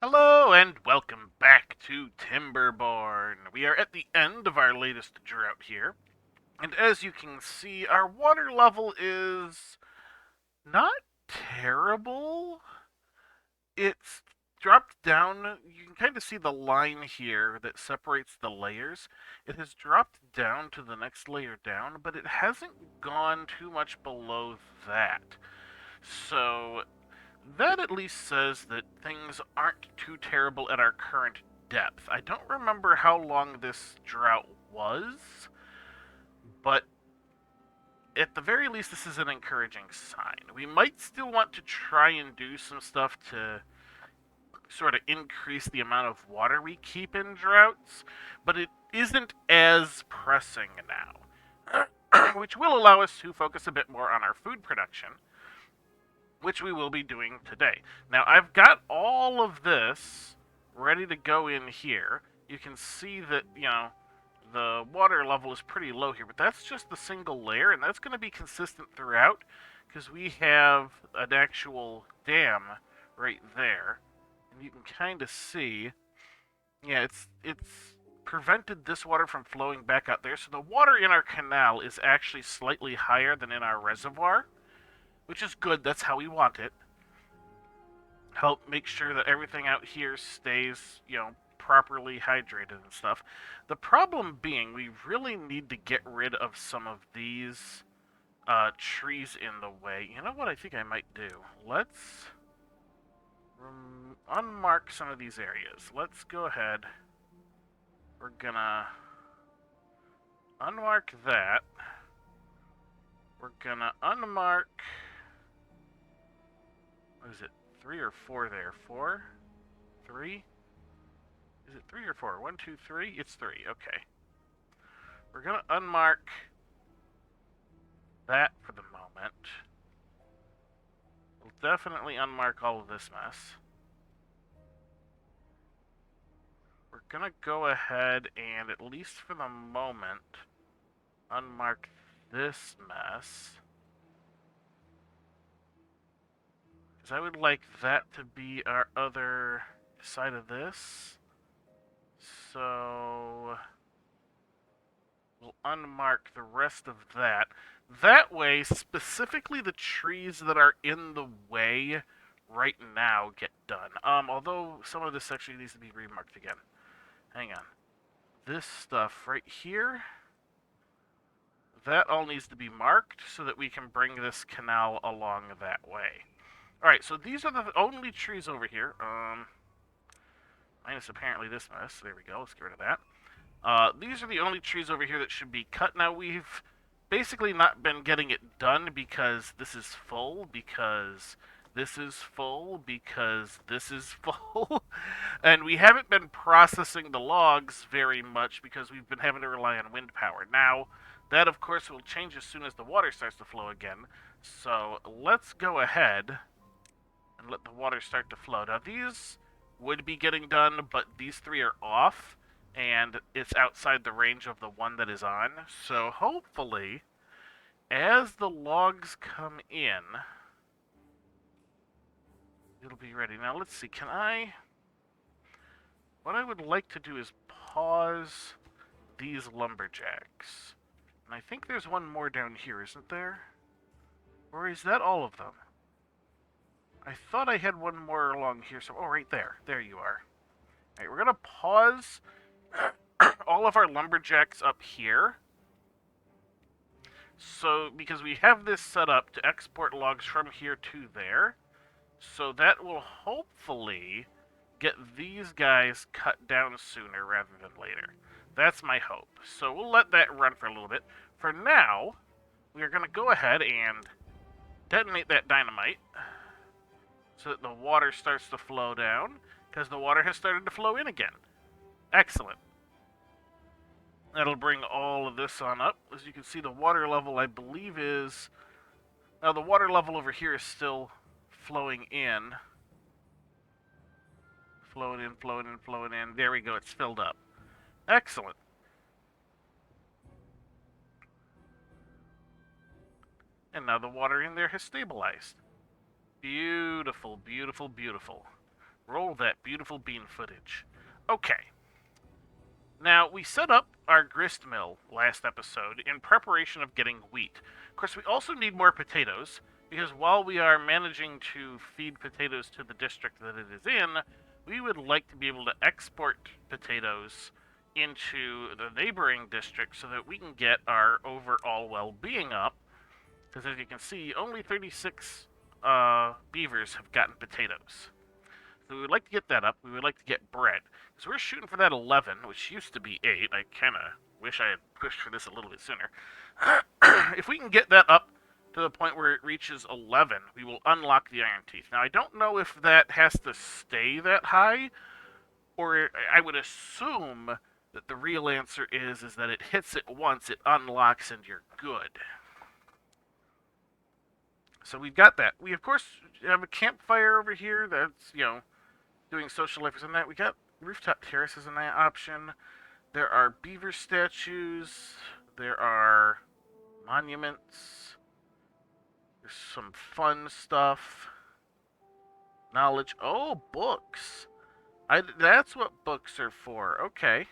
Hello and welcome back to Timberborn. We are at the end of our latest drought here, and as you can see, our water level is not terrible. It's dropped down. You can kind of see the line here that separates the layers. It has dropped down to the next layer down, but it hasn't gone too much below that. So that at least says that things aren't too terrible at our current depth. I don't remember how long this drought was, but at the very least, this is an encouraging sign. We might still want to try and do some stuff to sort of increase the amount of water we keep in droughts, but it isn't as pressing now, which will allow us to focus a bit more on our food production, which we will be doing today. Now, I've got all of this ready to go in here. You can see that, the water level is pretty low here, but that's just the single layer, and that's going to be consistent throughout because we have an actual dam right there. And you can kind of see, yeah, it's prevented this water from flowing back out there. So the water in our canal is actually slightly higher than in our reservoir, which is good. That's how we want it. Help make sure that everything out here stays, properly hydrated and stuff. The problem being, we really need to get rid of some of these trees in the way. You know what I think I might do? Let's unmark some of these areas. Let's go ahead. We're gonna unmark that. We're gonna unmark. What is it? 3 or 4 there? 4? 3? Is it 3 or 4? 1, 2, 3? It's 3. Okay. We're gonna unmark that for the moment. We'll definitely unmark all of this mess. We're gonna go ahead and, at least for the moment, unmark this mess. Because I would like that to be our other side of this. So we'll unmark the rest of that. That way, specifically the trees that are in the way right now get done. Although some of this actually needs to be remarked again. Hang on. This stuff right here, that all needs to be marked so that we can bring this canal along that way. Alright, so these are the only trees over here. Minus apparently this mess. There we go. Let's get rid of that. These are the only trees over here that should be cut. Now, we've basically not been getting it done because this is full, because this is full, because this is full. And we haven't been processing the logs very much because we've been having to rely on wind power. Now, that, of course, will change as soon as the water starts to flow again. So let's go ahead and let the water start to flow. Now, these would be getting done, but these 3 are off, and it's outside the range of the one that is on. So hopefully, as the logs come in, it'll be ready. Now, let's see. What I would like to do is pause these lumberjacks. And I think there's one more down here, isn't there? Or is that all of them? I thought I had one more along here. So, oh, right there. There you are. Alright, we're going to pause all of our lumberjacks up here. So, because we have this set up to export logs from here to there. So that will hopefully get these guys cut down sooner rather than later. That's my hope. So we'll let that run for a little bit. For now, we are going to go ahead and detonate that dynamite so that the water starts to flow down, because the water has started to flow in again. Excellent. That'll bring all of this on up. As you can see, the water level, I believe, is... Now, the water level over here is still flowing in. Flowing in, flowing in, flowing in. There we go, it's filled up. Excellent. And now the water in there has stabilized. Beautiful, beautiful, beautiful. Roll that beautiful bean footage. Okay. Now, we set up our grist mill last episode in preparation of getting wheat. Of course, we also need more potatoes, because while we are managing to feed potatoes to the district that it is in, we would like to be able to export potatoes into the neighboring district so that we can get our overall well-being up. Because as you can see, only 36 beavers have gotten potatoes. So we would like to get that up. We would like to get bread. Because we're shooting for that 11, which used to be 8. I kind of wish I had pushed for this a little bit sooner. If we can get that up to the point where it reaches 11, we will unlock the Iron Teeth. Now, I don't know if that has to stay that high, or I would assume that the real answer is that it hits it once, it unlocks, and you're good. So we've got that. We, of course, have a campfire over here that's, doing social efforts and that. We got rooftop terraces in that option. There are beaver statues. There are monuments. There's some fun stuff. Knowledge. Oh, books. That's what books are for. Okay.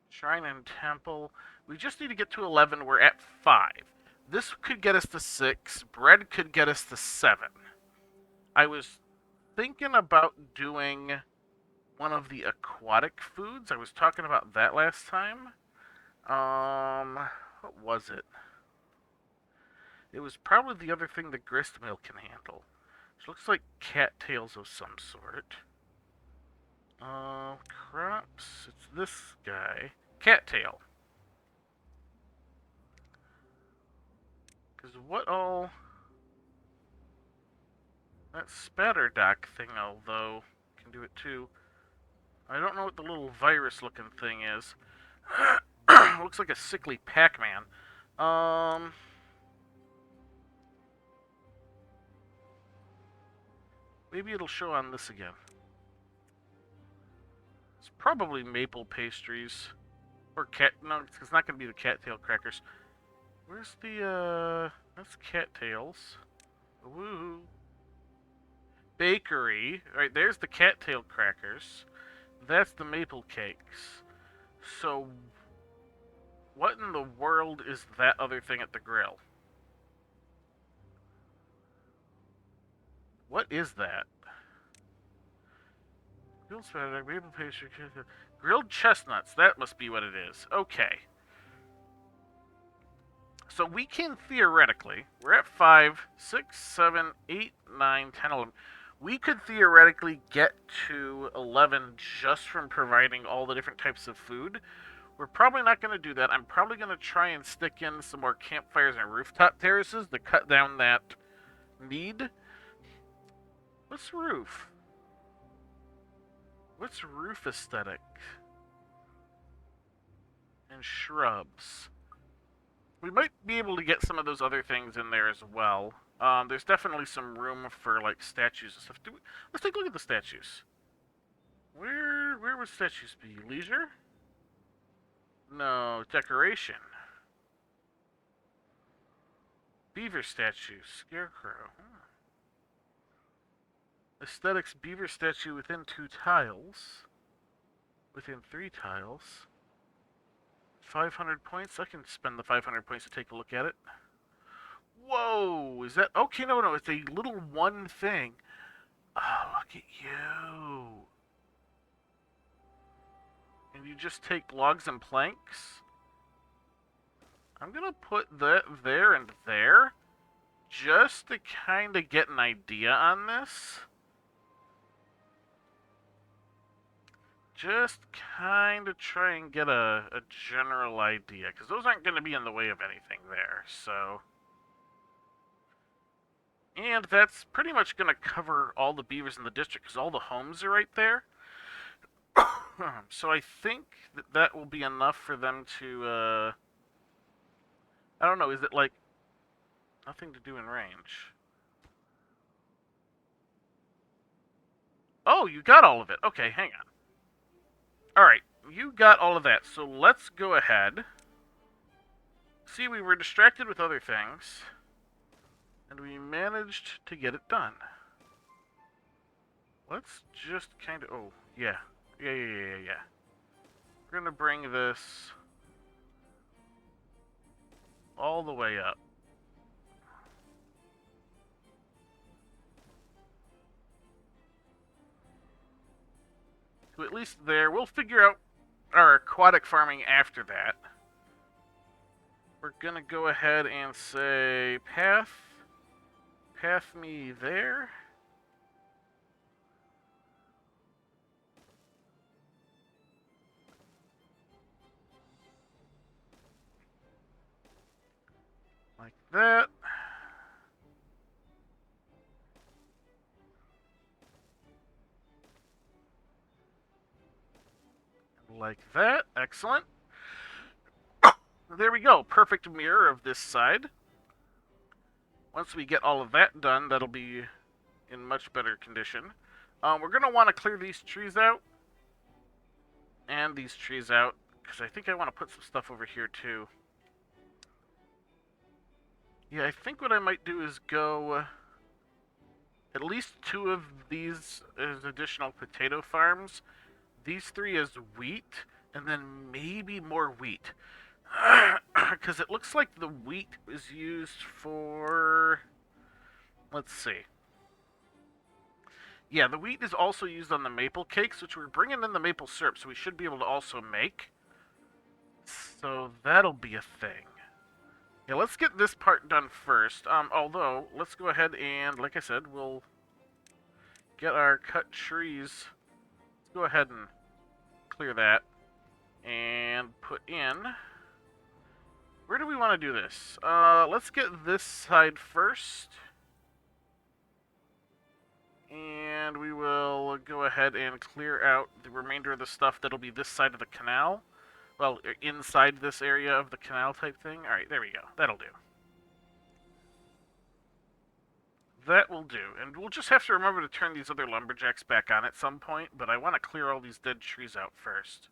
Shrine and temple. We just need to get to 11. We're at 5. This could get us to 6. Bread could get us to 7. I was thinking about doing one of the aquatic foods. I was talking about that last time. What was it? It was probably the other thing the grist mill can handle. Which looks like cattails of some sort. Crops. It's this guy. Cattail. Because what all... That spatter dock thing, although, can do it too. I don't know what the little virus-looking thing is. Looks like a sickly Pac-Man. Maybe it'll show on this again. It's probably maple pastries. Or cat... No, it's not going to be the cattail crackers. Where's the, That's cattails. Woo! Bakery. Alright, there's the cattail crackers. That's the maple cakes. So, what in the world is that other thing at the grill? What is that? Grilled spaghetti, maple pastry, grilled chestnuts. That must be what it is. Okay. So we can theoretically, we're at 5, 6, 7, 8, 9, 10, 11. We could theoretically get to 11 just from providing all the different types of food. We're probably not going to do that. I'm probably going to try and stick in some more campfires and rooftop terraces to cut down that need. What's roof? What's roof aesthetic? And shrubs. We might be able to get some of those other things in there as well. There's definitely some room for, like, statues and stuff. Let's take a look at the statues. Where would statues be? Leisure? No, decoration. Beaver statue, scarecrow. Aesthetics, beaver statue within 2 tiles. Within 3 tiles. 500 points? I can spend the 500 points to take a look at it. Whoa! Is that... Okay, no, it's a little one thing. Oh, look at you. And you just take logs and planks? I'm gonna put that there and there, just to kind of get an idea on this. Just kind of try and get a general idea, because those aren't going to be in the way of anything there, so... And that's pretty much going to cover all the beavers in the district, because all the homes are right there. So I think that will be enough for them to, I don't know, is it like... Nothing to do in range. Oh, you got all of it. Okay, hang on. Alright, you got all of that, so let's go ahead. See, we were distracted with other things, and we managed to get it done. let's just kind of... Oh, yeah. Yeah. We're going to bring this all the way up. To at least there. We'll figure out our aquatic farming after that. We're going to go ahead and say path me there. Like that. Like that. Excellent. There we go. Perfect mirror of this side. Once we get all of that done, that'll be in much better condition. We're going to want to clear these trees out. And these trees out. Because I think I want to put some stuff over here too. Yeah, I think what I might do is go... at least 2 of these as additional potato farms. These 3 as wheat. And then maybe more wheat. Because it looks like the wheat is used for... Let's see. Yeah, the wheat is also used on the maple cakes, which we're bringing in the maple syrup, so we should be able to also make. So that'll be a thing. Yeah, let's get this part done first. Although, let's go ahead and, like I said, we'll get our cut trees. Let's go ahead and clear that. And put in... Where do we want to do this? Let's get this side first. And we will go ahead and clear out the remainder of the stuff that'll be this side of the canal. Well, inside this area of the canal type thing. Alright, there we go. That'll do. That will do. And we'll just have to remember to turn these other lumberjacks back on at some point, but I want to clear all these dead trees out first.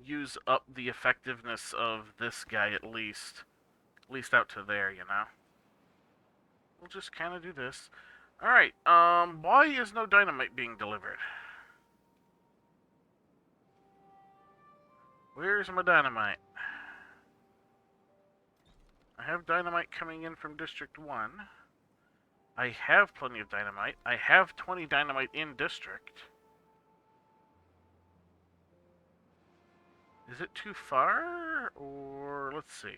Use up the effectiveness of this guy at least. At least out to there, you know? We'll just kind of do this. Alright, why is no dynamite being delivered? Where's my dynamite? I have dynamite coming in from District 1. I have plenty of dynamite. I have 20 dynamite in District. Is it too far? Or, let's see.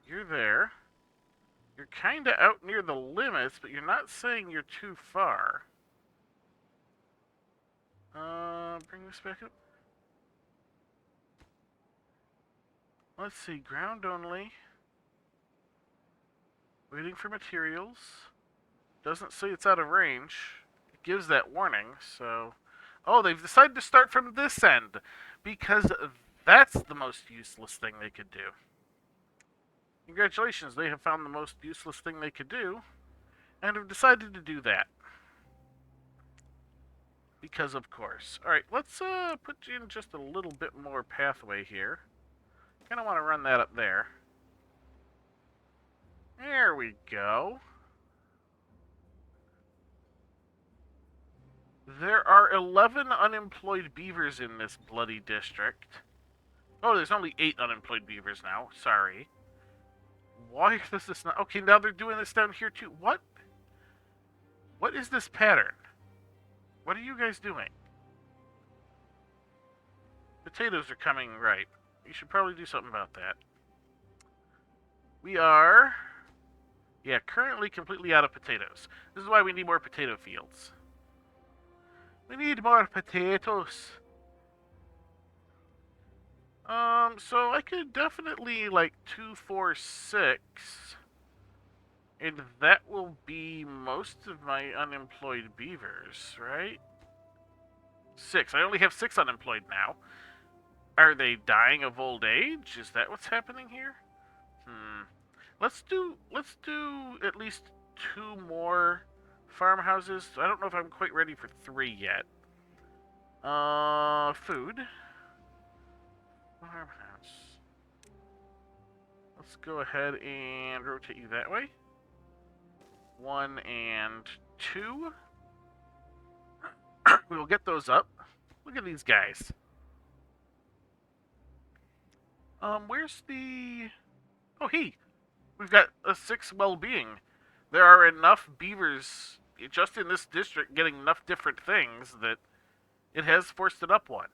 You're there. You're kind of out near the limits, but you're not saying you're too far. Bring this back up. Let's see, ground only. Waiting for materials. Doesn't say it's out of range. It gives that warning, so... Oh, they've decided to start from this end, because that's the most useless thing they could do. Congratulations, they have found the most useless thing they could do, and have decided to do that. Because of course. Alright, let's put in just a little bit more pathway here. Kind of want to run that up there. There we go. There are 11 unemployed beavers in this bloody district. Oh, there's only 8 unemployed beavers now. Sorry. Why does this not... Okay, now they're doing this down here too. What? What is this pattern? What are you guys doing? Potatoes are coming ripe. You should probably do something about that. We are... Yeah, currently completely out of potatoes. This is why we need more potato fields. We need more potatoes. So I could definitely, like, 2, 4, 6. And that will be most of my unemployed beavers, right? 6. I only have 6 unemployed now. Are they dying of old age? Is that what's happening here? Let's do at least 2 more farmhouses. I don't know if I'm quite ready for 3 yet. Food. Farmhouse. Let's go ahead and rotate you that way. 1 and 2. We will get those up. Look at these guys. Where's the... Oh, we've got a 6 well-being. There are enough beavers just in this district getting enough different things that it has forced it up 1.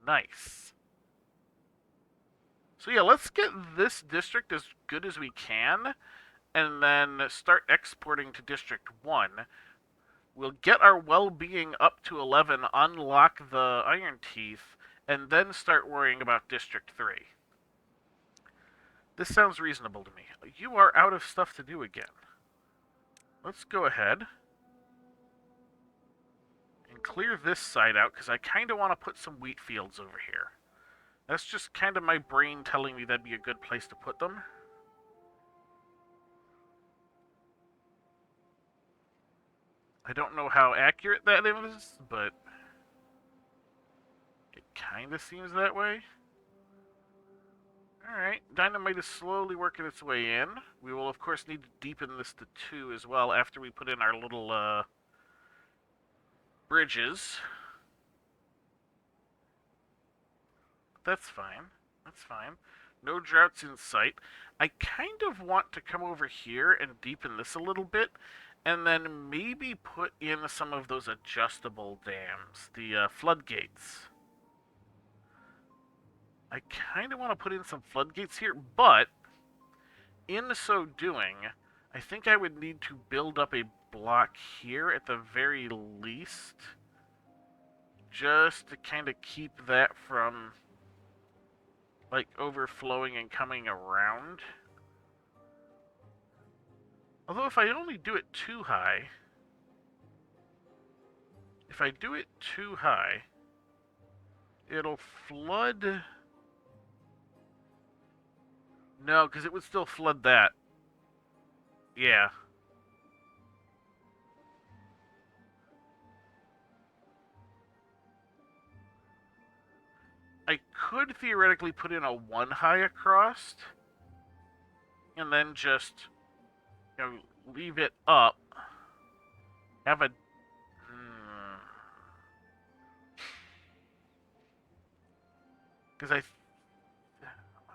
Nice. So yeah, let's get this district as good as we can, and then start exporting to District 1. We'll get our well-being up to 11, unlock the Iron Teeth, and then start worrying about District 3. This sounds reasonable to me. You are out of stuff to do again. Let's go ahead and clear this side out, because I kind of want to put some wheat fields over here. That's just kind of my brain telling me that'd be a good place to put them. I don't know how accurate that is, but it kind of seems that way. Alright, dynamite is slowly working its way in. We will, of course, need to deepen this to 2 as well after we put in our little bridges. That's fine. That's fine. No droughts in sight. I kind of want to come over here and deepen this a little bit, and then maybe put in some of those adjustable dams, the floodgates. I kind of want to put in some floodgates here, but in so doing, I think I would need to build up a block here at the very least, just to kind of keep that from, like, overflowing and coming around. Although if I only do it too high, it'll flood... No, because it would still flood that. Yeah. I could theoretically put in a 1 high across, and then just, you know, leave it up. Have a... Because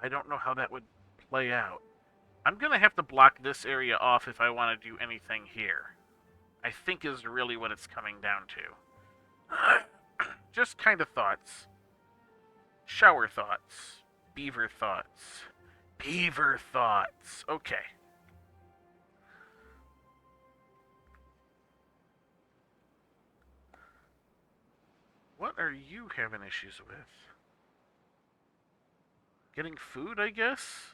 I don't know how that would play out. I'm going to have to block this area off if I want to do anything here. I think is really what it's coming down to. Just kind of thoughts. Shower thoughts. Beaver thoughts. Beaver thoughts. Okay. What are you having issues with? Getting food, I guess?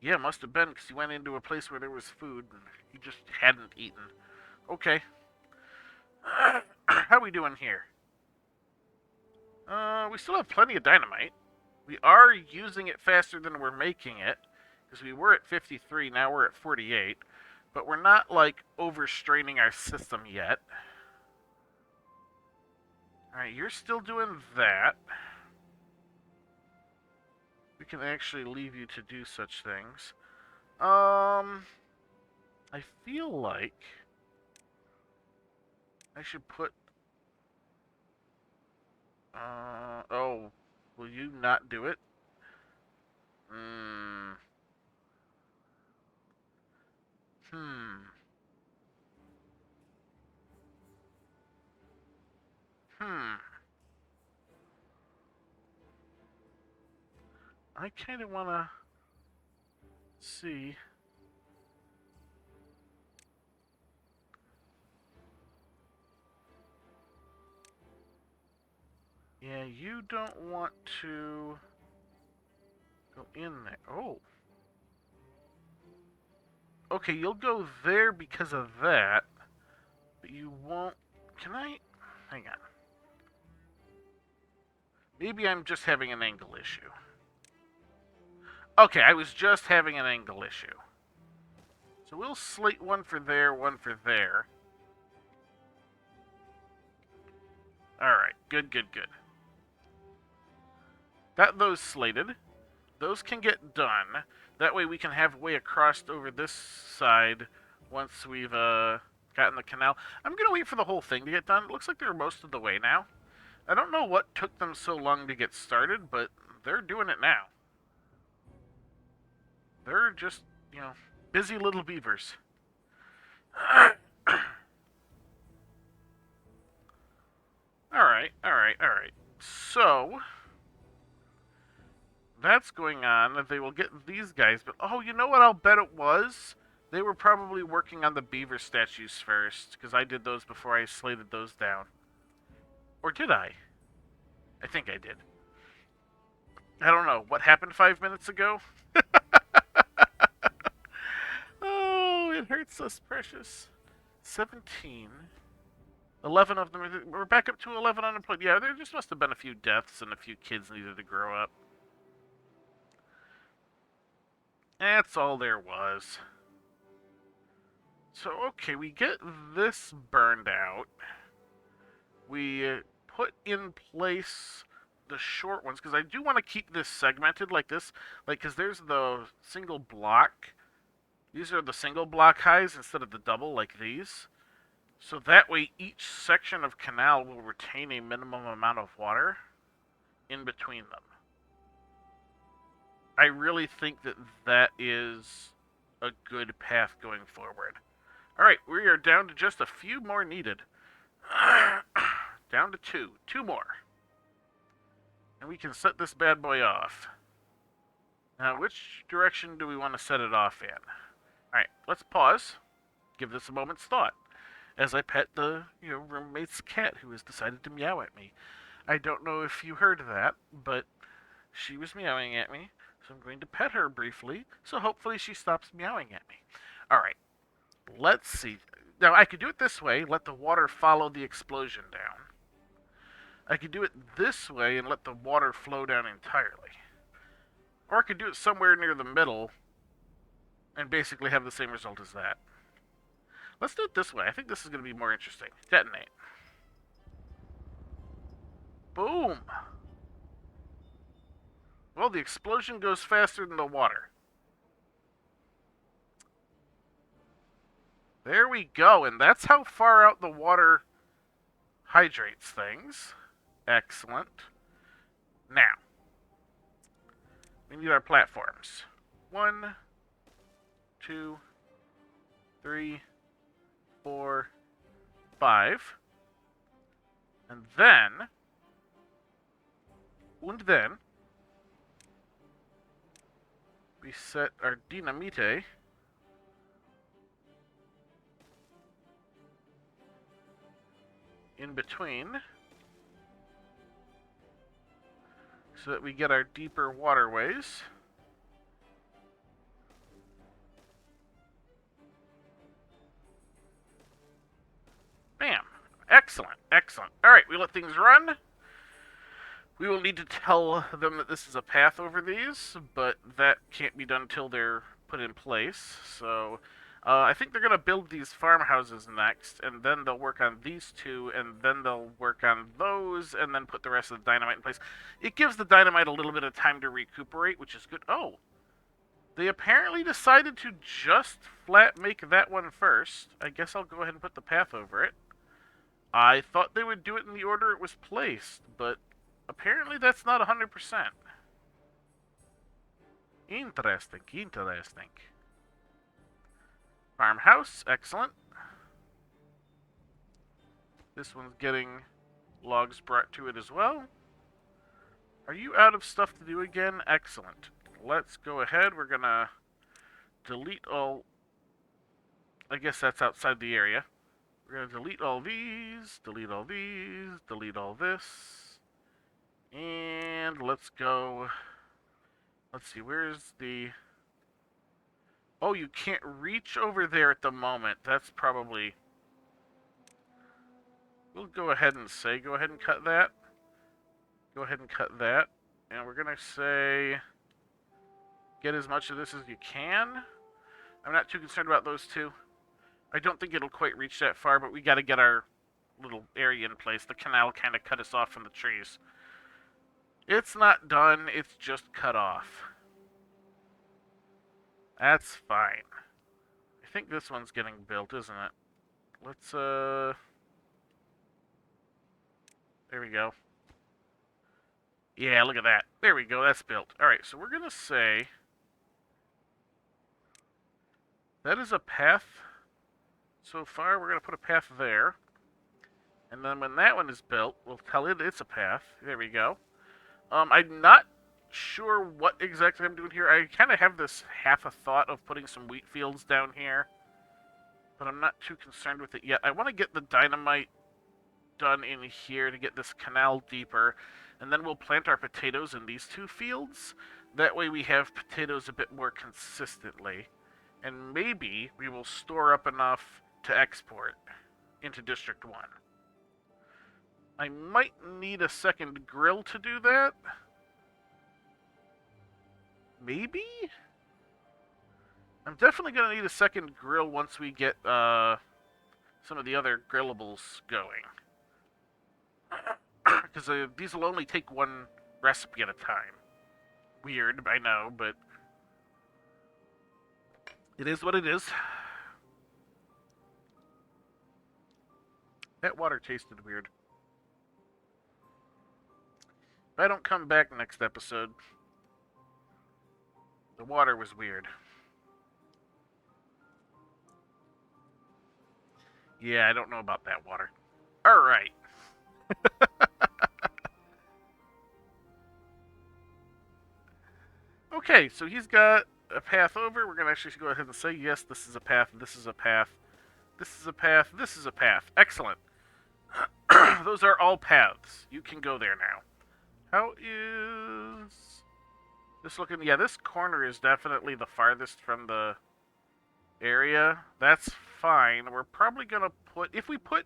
Yeah, must have been, because he went into a place where there was food, and he just hadn't eaten. Okay. How we doing here? We still have plenty of dynamite. We are using it faster than we're making it, because we were at 53, now we're at 48. But we're not, like, overstraining our system yet. Alright, you're still doing that. We can actually leave you to do such things. I feel like I should put... oh, will you not do it? I kind of want to see. Yeah, you don't want to go in there. Oh. Okay, you'll go there because of that, but you won't... Can I... Hang on. Maybe I'm just having an angle issue. Okay, I was just having an angle issue. So we'll slate one for there, one for there. Alright, good, good, good. Got those slated. Those can get done. That way we can have a way across over this side once we've gotten the canal. I'm gonna wait for the whole thing to get done. It looks like they're most of the way now. I don't know what took them so long to get started, but they're doing it now. They're just, you know, busy little beavers. Alright, alright, alright. So, that's going on. They will get these guys, but oh, you know what I'll bet it was? They were probably working on the beaver statues first, because I did those before I slated those down. Or did I? I think I did. I don't know. What happened 5 minutes ago? Oh, it hurts us, precious. 17. 11 of them. We're back up to 11 unemployed. Yeah, there just must have been a few deaths and a few kids needed to grow up. That's all there was. So, okay, we get this burned out. We put in place the short ones, because I do want to keep this segmented like this. Like, because there's the single block. These are the single block highs instead of the double like these. So that way each section of canal will retain a minimum amount of water in between them. I really think that that is a good path going forward. Alright, we are down to just a few more needed. Down to two. Two more. And we can set this bad boy off. Now, which direction do we want to set it off in? Alright, let's pause. Give this a moment's thought. As I pet the, roommate's cat who has decided to meow at me. I don't know if you heard that, but she was meowing at me, so I'm going to pet her briefly, so hopefully she stops meowing at me. Alright, let's see. Now, I could do it this way, let the water follow the explosion down. I could do it this way and let the water flow down entirely. Or I could do it somewhere near the middle and basically have the same result as that. Let's do it this way. I think this is going to be more interesting. Detonate. Boom! Well, the explosion goes faster than the water. There we go, and that's how far out the water hydrates things. Excellent. Now, we need our platforms. 1, 2, 3, 4, 5. And then, we set our dynamite in between so that we get our deeper waterways. Bam. Excellent, excellent. Alright, we let things run. We will need to tell them that this is a path over these, but that can't be done until they're put in place. So, I think they're going to build these farmhouses next, and then they'll work on these two, and then they'll work on those, and then put the rest of the dynamite in place. It gives the dynamite a little bit of time to recuperate, which is good. Oh, they apparently decided to just flat make that one first. I guess I'll go ahead and put the path over it. I thought they would do it in the order it was placed, but apparently that's not 100%. Interesting, interesting. Farmhouse, excellent. This one's getting logs brought to it as well. Are you out of stuff to do again? Excellent. Let's go ahead. We're going to delete all... I guess that's outside the area. We're going to delete all these, delete all these, delete all this. And let's go... Let's see, where's the... Oh, you can't reach over there at the moment. That's probably... We'll go ahead and say, go ahead and cut that. Go ahead and cut that. And we're going to say, get as much of this as you can. I'm not too concerned about those two. I don't think it'll quite reach that far, but we got to get our little area in place. The canal kind of cut us off from the trees. It's not done, it's just cut off. That's fine. I think this one's getting built, isn't it? Let's, there we go. Yeah, look at that. There we go, that's built. Alright, so we're gonna say... that is a path. So far, we're gonna put a path there. And then when that one is built, we'll tell it it's a path. There we go. I'm not sure what exactly I'm doing here. I kind of have this half a thought of putting some wheat fields down here. But I'm not too concerned with it yet. I want to get the dynamite done in here to get this canal deeper. And then we'll plant our potatoes in these two fields. That way we have potatoes a bit more consistently. And maybe we will store up enough to export into District 1. I might need a second grill to do that. Maybe? I'm definitely going to need a second grill once we get some of the other grillables going. Because these will only take one recipe at a time. Weird, I know, but it is what it is. That water tasted weird. If I don't come back next episode, the water was weird. Yeah, I don't know about that water. Alright. Okay, so he's got a path over. We're going to actually go ahead and say, yes, this is a path, this is a path, this is a path, this is a path. Excellent. Those are all paths. You can go there now. How is this looking? Yeah, this corner is definitely the farthest from the area. That's fine. We're probably gonna put if we put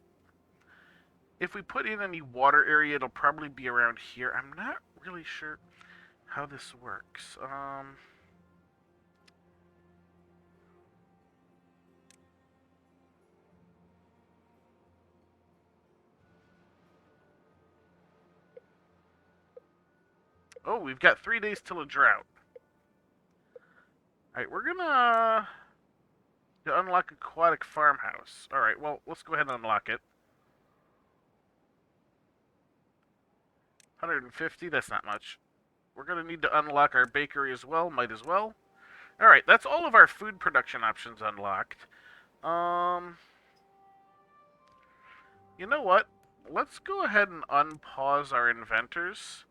in any water area, it'll probably be around here. I'm not really sure how this works. Oh, we've got 3 days till a drought. Alright, we're gonna unlock aquatic farmhouse. Alright, well, let's go ahead and unlock it. 150, that's not much. We're gonna need to unlock our bakery as well, might as well. Alright, that's all of our food production options unlocked. You know what? Let's go ahead and unpause our inventors.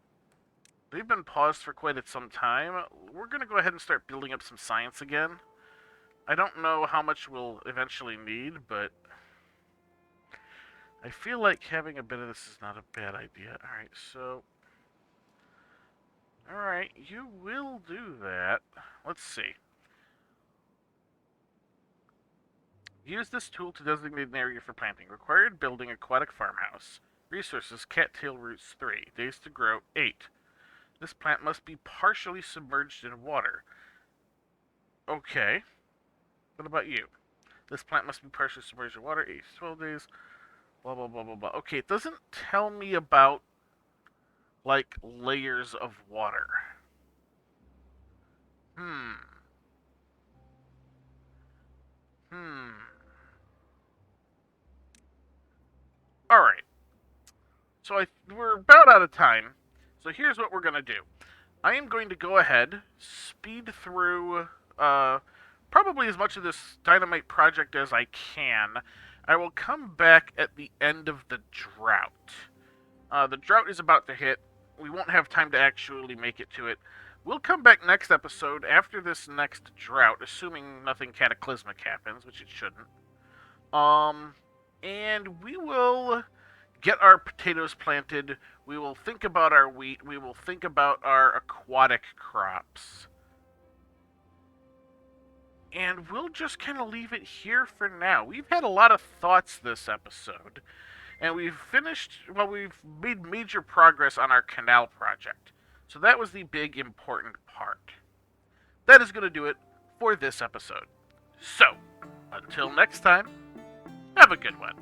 They've been paused for quite some time. We're going to go ahead and start building up some science again. I don't know how much we'll eventually need, but I feel like having a bit of this is not a bad idea. Alright, so... Alright, you will do that. Let's see. Use this tool to designate an area for planting. Required building aquatic farmhouse. Resources, cattail roots 3. Days to grow 8. This plant must be partially submerged in water. Okay. What about you? This plant must be partially submerged in water. 8 to 12 days. Blah, blah, blah, blah, blah. Okay, it doesn't tell me about, like, layers of water. Alright. So we're about out of time. So here's what we're going to do. I am going to go ahead, speed through probably as much of this dynamite project as I can. I will come back at the end of the drought. The drought is about to hit. We won't have time to actually make it to it. We'll come back next episode after this next drought, assuming nothing cataclysmic happens, which it shouldn't. And we will get our potatoes planted. We will think about our wheat. We will think about our aquatic crops. And we'll just kind of leave it here for now. We've had a lot of thoughts this episode. And we've made major progress on our canal project. So that was the big, important part. That is going to do it for this episode. So, until next time, have a good one.